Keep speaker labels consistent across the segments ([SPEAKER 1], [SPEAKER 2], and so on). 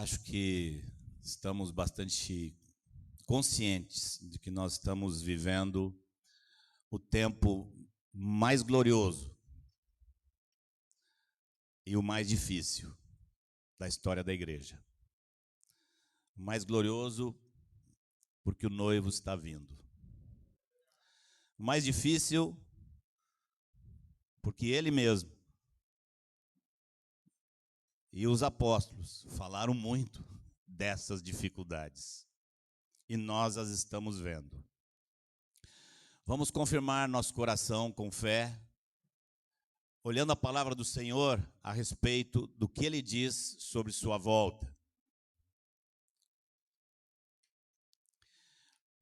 [SPEAKER 1] Acho que estamos bastante conscientes de que nós estamos vivendo o tempo mais glorioso e o mais difícil da história da igreja. O mais glorioso porque o noivo está vindo. O mais difícil porque ele mesmo e os apóstolos falaram muito dessas dificuldades. E nós as estamos vendo. Vamos confirmar nosso coração com fé, olhando a palavra do Senhor a respeito do que ele diz sobre sua volta.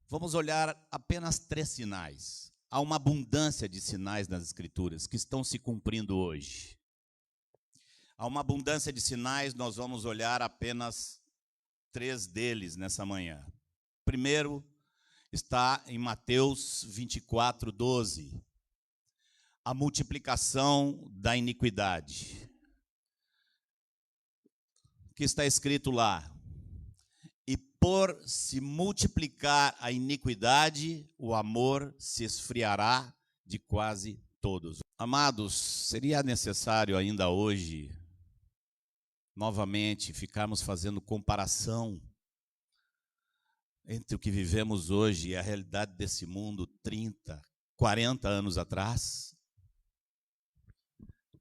[SPEAKER 1] Vamos olhar apenas 3 sinais. Há uma abundância de sinais nas Escrituras que estão se cumprindo hoje. Há uma abundância de sinais, nós vamos olhar apenas 3 deles nessa manhã. Primeiro está em Mateus 24:12. A multiplicação da iniquidade. O que está escrito lá? E por se multiplicar a iniquidade, o amor se esfriará de quase todos. Amados, seria necessário ainda hoje, novamente, ficarmos fazendo comparação entre o que vivemos hoje e a realidade desse mundo 30, 40 anos atrás?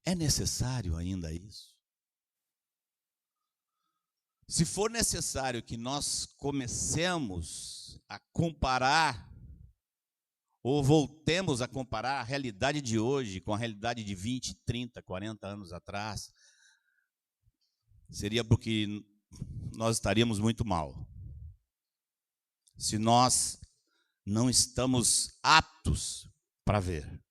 [SPEAKER 1] É necessário ainda isso? Se for necessário que nós comecemos a comparar, ou voltemos a comparar a realidade de hoje com a realidade de 20, 30, 40 anos atrás, seria porque nós estaríamos muito mal. Se nós não estamos aptos para ver.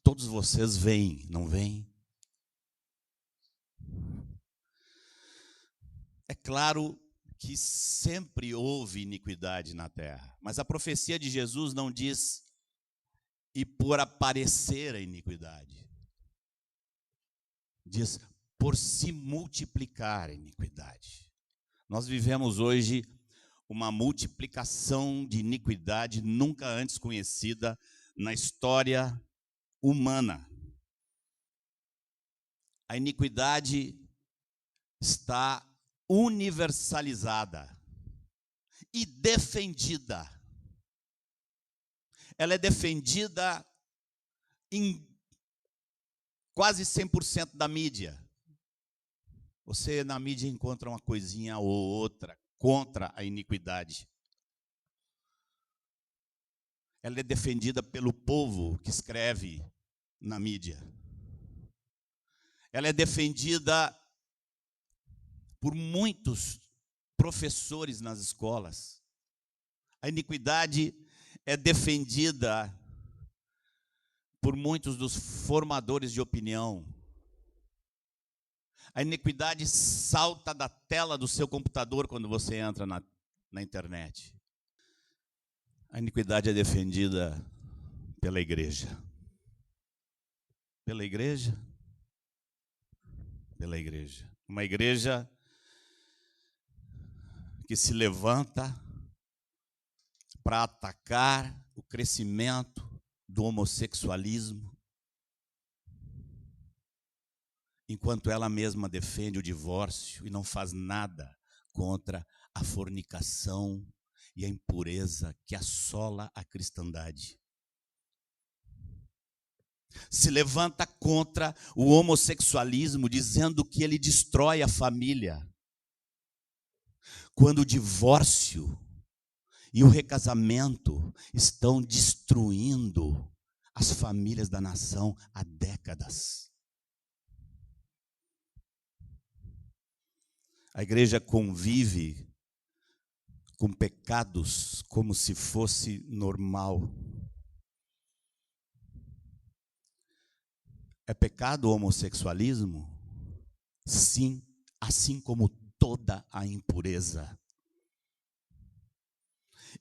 [SPEAKER 1] Todos vocês veem, não veem? É claro que sempre houve iniquidade na terra, mas a profecia de Jesus não diz e por aparecer a iniquidade. Diz por se multiplicar a iniquidade. Nós vivemos hoje uma multiplicação de iniquidade nunca antes conhecida na história humana. A iniquidade está universalizada e defendida. Ela é defendida em quase 100% da mídia. Você na mídia encontra uma coisinha ou outra contra a iniquidade. Ela é defendida pelo povo que escreve na mídia. Ela é defendida por muitos professores nas escolas. A iniquidade é defendida por muitos dos formadores de opinião. A iniquidade salta da tela do seu computador quando você entra na internet. A iniquidade é defendida pela igreja. Pela igreja? Pela igreja. Uma igreja que se levanta para atacar o crescimento do homossexualismo, enquanto ela mesma defende o divórcio e não faz nada contra a fornicação e a impureza que assola a cristandade. Se levanta contra o homossexualismo, dizendo que ele destrói a família, quando o divórcio e o recasamento estão destruindo as famílias da nação há décadas. A igreja convive com pecados como se fosse normal. É pecado o homossexualismo? Sim, assim como toda a impureza.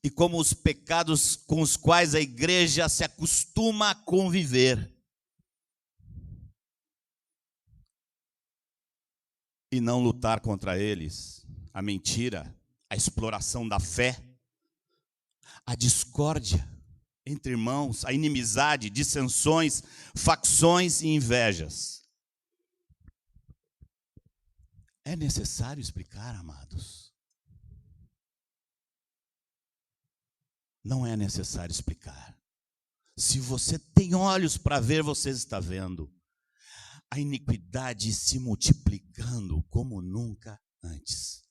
[SPEAKER 1] E como os pecados com os quais a igreja se acostuma a conviver. e não lutar contra eles, a mentira, a exploração da fé, a discórdia entre irmãos, a inimizade, dissensões, facções e invejas. É necessário explicar, amados? Não é necessário explicar. Se você tem olhos para ver, você está vendo a iniquidade se multiplicando como nunca antes.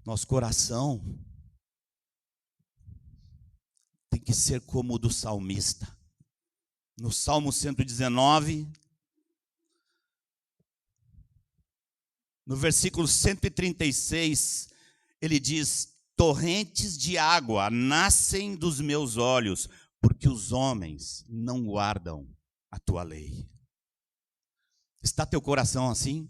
[SPEAKER 1] Nosso coração tem que ser como o do salmista. No Salmo 119, no versículo 136, ele diz: torrentes de água nascem dos meus olhos, porque os homens não guardam a tua lei. Está teu coração assim?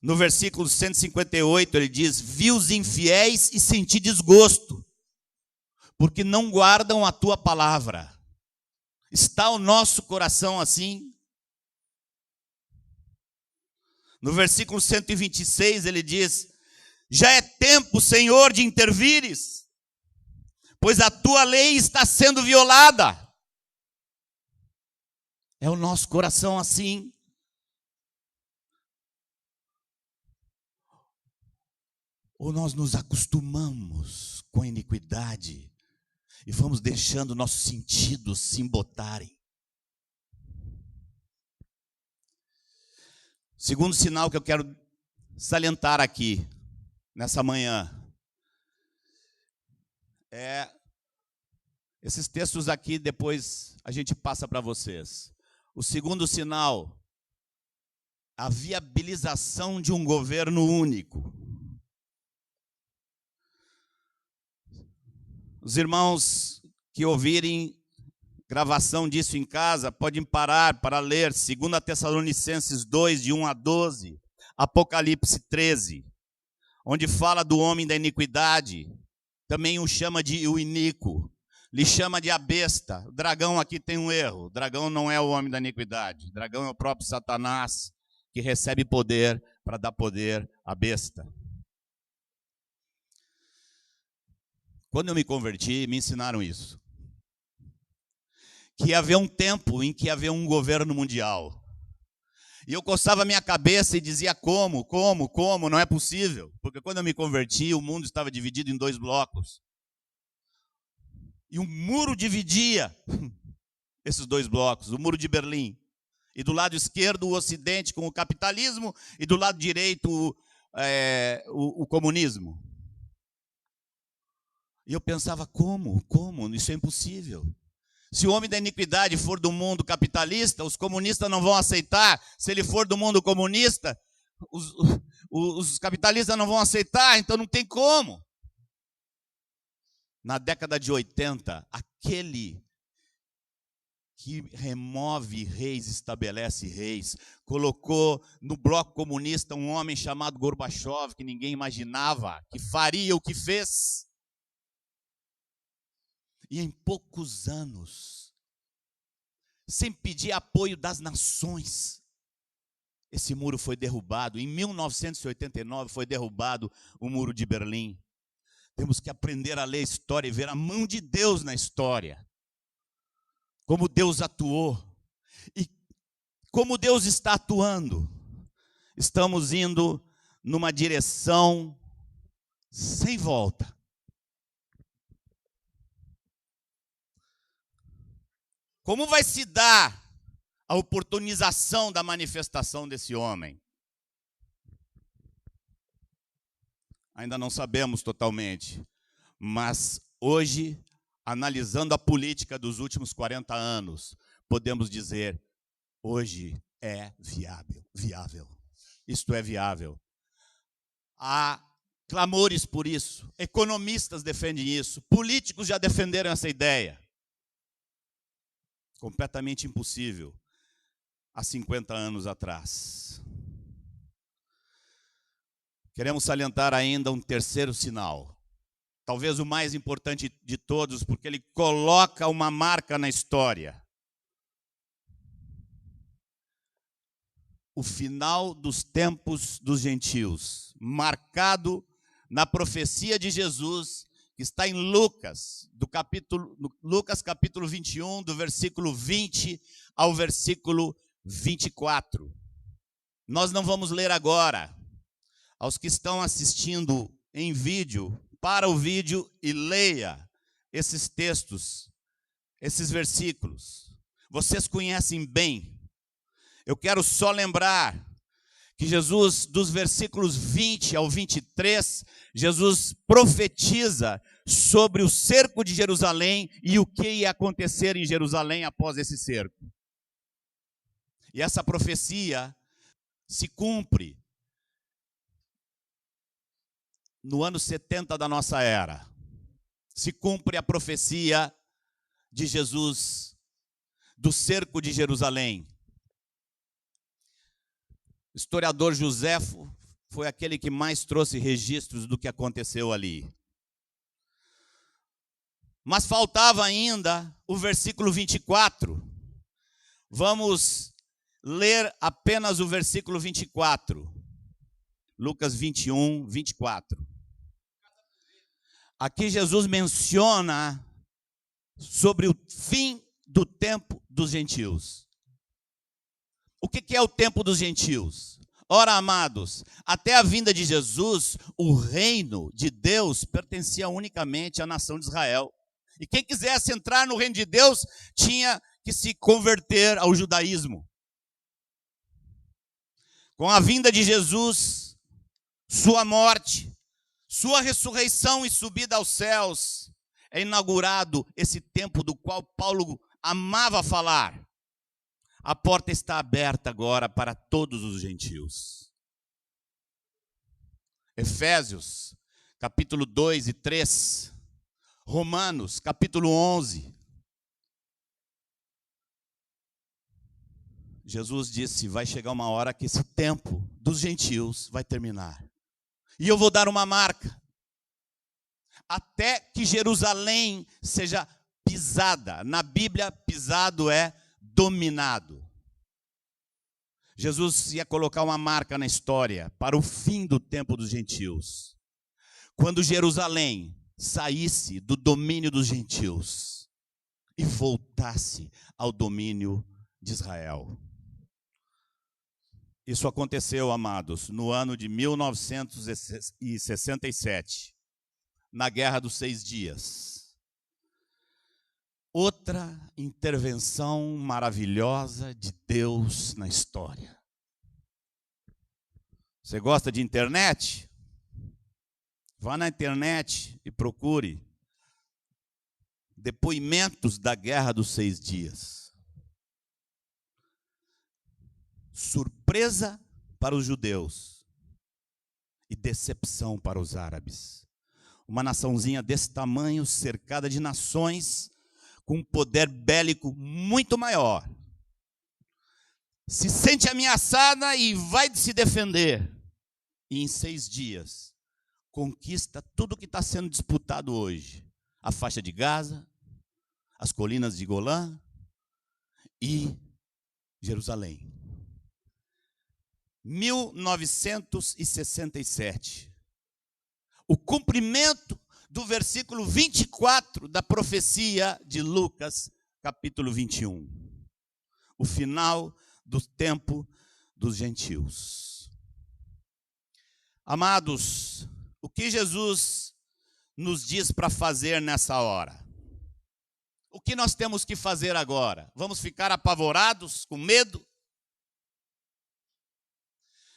[SPEAKER 1] No versículo 158, ele diz: vi os infiéis e senti desgosto, porque não guardam a tua palavra. Está o nosso coração assim? No versículo 126, ele diz: já é tempo, Senhor, de intervires, pois a tua lei está sendo violada. É o nosso coração assim? Ou nós nos acostumamos com a iniquidade e vamos deixando nossos sentidos se embotarem? Segundo sinal que eu quero salientar aqui, nessa manhã, esses textos aqui, depois a gente passa para vocês. O segundo sinal, a viabilização de um governo único. Os irmãos que ouvirem gravação disso em casa, podem parar para ler 2 Tessalonicenses 2, de 1 a 12, Apocalipse 13, onde fala do homem da iniquidade, também o chama de o iníquo, lhe chama de a besta. O dragão aqui tem um erro, o dragão não é o homem da iniquidade, o dragão é o próprio Satanás, que recebe poder para dar poder à besta. Quando eu me converti, me ensinaram isso. Que ia haver um tempo em que ia haver um governo mundial. E eu coçava a minha cabeça e dizia: como? Não é possível. Porque quando eu me converti, o mundo estava dividido em 2 blocos. E um muro dividia esses 2 blocos, o muro de Berlim. E do lado esquerdo o Ocidente com o capitalismo, e do lado direito o comunismo. E eu pensava: como? Isso é impossível. Se o homem da iniquidade for do mundo capitalista, os comunistas não vão aceitar. Se ele for do mundo comunista, os capitalistas não vão aceitar, então não tem como. Na década de 80, aquele que remove reis, estabelece reis, colocou no bloco comunista um homem chamado Gorbachev, que ninguém imaginava que faria o que fez. E em poucos anos, sem pedir apoio das nações, esse muro foi derrubado. Em 1989 foi derrubado o muro de Berlim. Temos que aprender a ler a história e ver a mão de Deus na história. Como Deus atuou e como Deus está atuando. Estamos indo numa direção sem volta. Como vai se dar a oportunização da manifestação desse homem? Ainda não sabemos totalmente, mas hoje, analisando a política dos últimos 40 anos, podemos dizer: hoje é viável. Isto é viável. Há clamores por isso, economistas defendem isso, políticos já defenderam essa ideia. Completamente impossível há 50 anos atrás. Queremos salientar ainda um terceiro sinal. talvez o mais importante de todos, porque ele coloca uma marca na história. O final dos tempos dos gentios, marcado na profecia de Jesus, que está em Lucas, Lucas capítulo 21, do versículo 20 ao versículo 24. Nós não vamos ler agora. Aos que estão assistindo em vídeo, para o vídeo e leia esses textos, esses versículos. Vocês conhecem bem. Eu quero só lembrar que Jesus, dos versículos 20 ao 23, Jesus profetiza sobre o cerco de Jerusalém e o que ia acontecer em Jerusalém após esse cerco. E essa profecia se cumpre no ano 70 da nossa era. Se cumpre a profecia de Jesus do cerco de Jerusalém. O historiador Joséfo foi aquele que mais trouxe registros do que aconteceu ali. Mas faltava ainda o versículo 24. Vamos ler apenas o versículo 24. Lucas 21, 24. Aqui Jesus menciona sobre o fim do tempo dos gentios. O que é o tempo dos gentios? Ora, amados, até a vinda de Jesus, o reino de Deus pertencia unicamente à nação de Israel. E quem quisesse entrar no reino de Deus tinha que se converter ao judaísmo. Com a vinda de Jesus, sua morte, sua ressurreição e subida aos céus, é inaugurado esse tempo do qual Paulo amava falar. A porta está aberta agora para todos os gentios. Efésios, capítulo 2 e 3. Romanos, capítulo 11. Jesus disse, vai chegar uma hora que esse tempo dos gentios vai terminar. E eu vou dar uma marca. Até que Jerusalém seja pisada. Na Bíblia, pisado é dominado. Jesus ia colocar uma marca na história para o fim do tempo dos gentios. Quando Jerusalém saísse do domínio dos gentios e voltasse ao domínio de Israel. Isso aconteceu, amados, no ano de 1967, na Guerra dos 6 Dias. Outra intervenção maravilhosa de Deus na história. Você gosta de internet? Vá na internet e procure depoimentos da Guerra dos 6 Dias. Surpresa para os judeus e decepção para os árabes. Uma naçãozinha desse tamanho, cercada de nações com um poder bélico muito maior, se sente ameaçada e vai se defender. E em 6 dias, conquista tudo que está sendo disputado hoje. A faixa de Gaza, as colinas de Golã e Jerusalém. 1967. O cumprimento do versículo 24 da profecia de Lucas, capítulo 21. O final do tempo dos gentios. Amados, o que Jesus nos diz para fazer nessa hora? O que nós temos que fazer agora? Vamos ficar apavorados, com medo?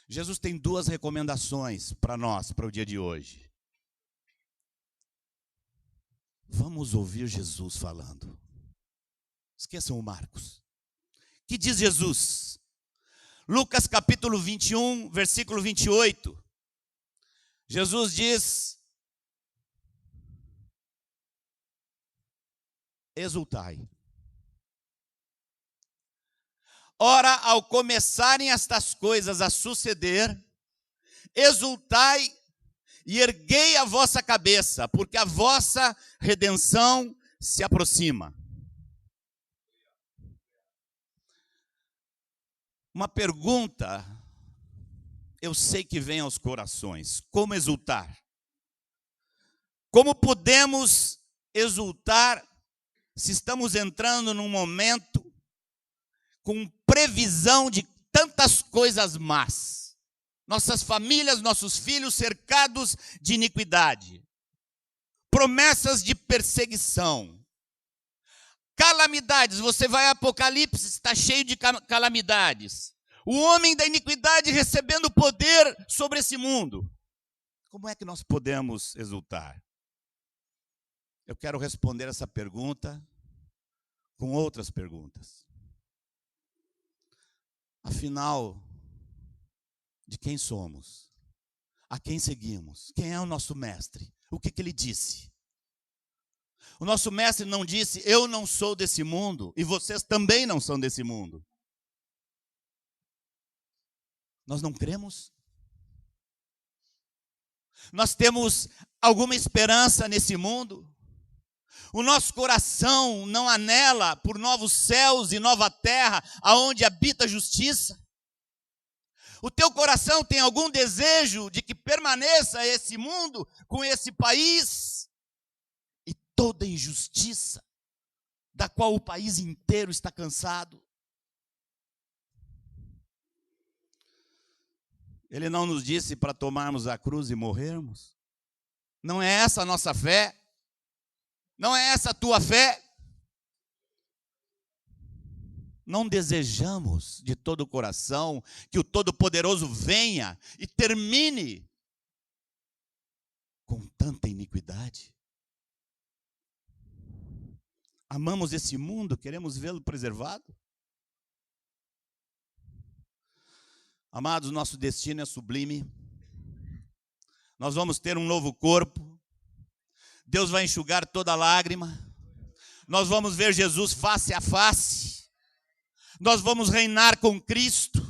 [SPEAKER 1] Jesus tem 2 recomendações para nós, para o dia de hoje. Vamos ouvir Jesus falando. Esqueçam o Marcos. O que diz Jesus? Lucas capítulo 21, versículo 28. Jesus diz: exultai. Ora, ao começarem estas coisas a suceder, exultai e erguei a vossa cabeça, porque a vossa redenção se aproxima. Uma pergunta, eu sei que vem aos corações: como exultar? Como podemos exultar se estamos entrando num momento com previsão de tantas coisas más? Nossas famílias, nossos filhos cercados de iniquidade, promessas de perseguição, calamidades. Você vai a Apocalipse, está cheio de calamidades. O homem da iniquidade recebendo poder sobre esse mundo. Como é que nós podemos exultar? Eu quero responder essa pergunta com outras perguntas. Afinal, de quem somos? A quem seguimos? Quem é o nosso mestre? O que ele disse? O nosso mestre não disse: eu não sou desse mundo e vocês também não são desse mundo. Nós não cremos? Nós temos alguma esperança nesse mundo? O nosso coração não anela por novos céus e nova terra, aonde habita a justiça? O teu coração tem algum desejo de que permaneça esse mundo com esse país e toda injustiça da qual o país inteiro está cansado? Ele não nos disse para tomarmos a cruz e morrermos? Não é essa a nossa fé? Não é essa a tua fé? Não desejamos de todo o coração que o Todo-Poderoso venha e termine com tanta iniquidade? Amamos esse mundo, queremos vê-lo preservado? Amados, nosso destino é sublime. Nós vamos ter um novo corpo. Deus vai enxugar toda lágrima. Nós vamos ver Jesus face a face. Nós vamos reinar com Cristo.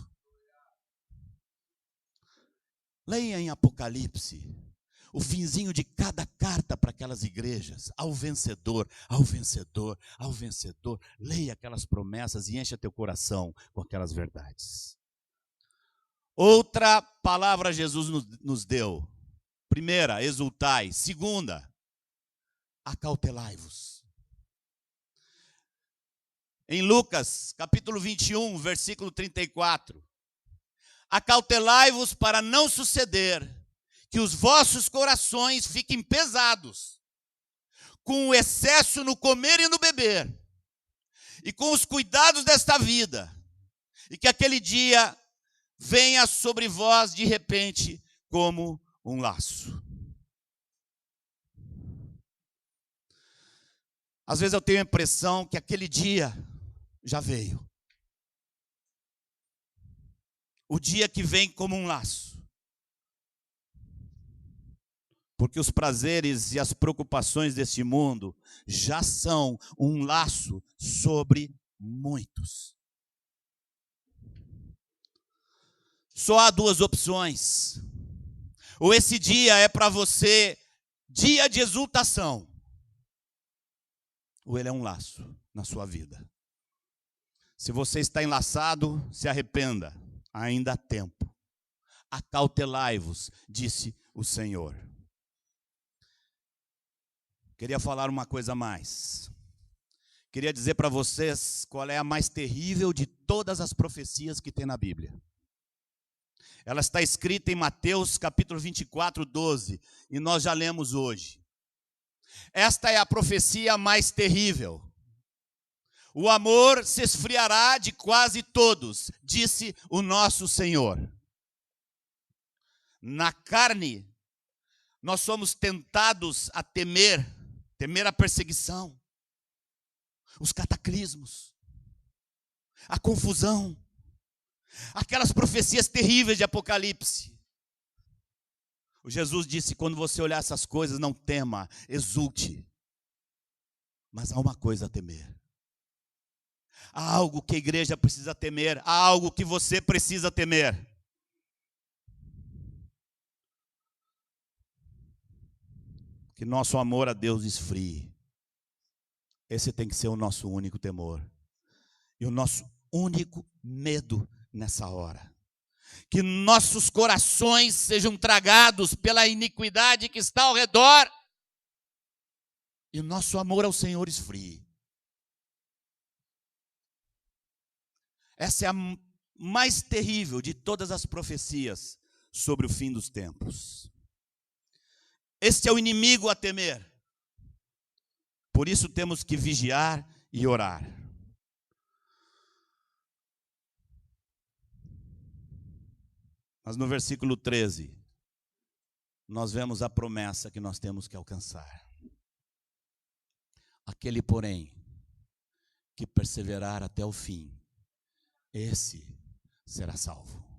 [SPEAKER 1] Leia em Apocalipse o finzinho de cada carta para aquelas igrejas. Ao vencedor, ao vencedor, ao vencedor. Leia aquelas promessas e encha teu coração com aquelas verdades. Outra palavra Jesus nos deu. Primeira, exultai. Segunda, acautelai-vos. Em Lucas, capítulo 21, versículo 34. Acautelai-vos para não suceder que os vossos corações fiquem pesados, com o excesso no comer e no beber, e com os cuidados desta vida, e que aquele dia venha sobre vós de repente como um laço. Às vezes eu tenho a impressão que aquele dia já veio. O dia que vem como um laço. Porque os prazeres e as preocupações deste mundo já são um laço sobre muitos. Só há duas opções. Ou esse dia é para você dia de exultação, ou ele é um laço na sua vida. Se você está enlaçado, se arrependa, ainda há tempo. Acautelai-vos, disse o Senhor. Queria falar uma coisa a mais. Queria dizer para vocês qual é a mais terrível de todas as profecias que tem na Bíblia. Ela está escrita em Mateus capítulo 24, 12, e nós já lemos hoje. Esta é a profecia mais terrível. O amor se esfriará de quase todos, disse o nosso Senhor. Na carne, nós somos tentados a temer a perseguição, os cataclismos, a confusão, aquelas profecias terríveis de Apocalipse. O Jesus disse: quando você olhar essas coisas, não tema, exulte. Mas há uma coisa a temer. Há algo que a igreja precisa temer, há algo que você precisa temer. que nosso amor a Deus esfrie. Esse tem que ser o nosso único temor. E o nosso único medo nessa hora. Que nossos corações sejam tragados pela iniquidade que está ao redor. E o nosso amor ao Senhor esfrie. Essa é a mais terrível de todas as profecias sobre o fim dos tempos. Este é o inimigo a temer. Por isso temos que vigiar e orar. Mas no versículo 13, nós vemos a promessa que nós temos que alcançar. Aquele, porém, que perseverar até o fim, esse será salvo.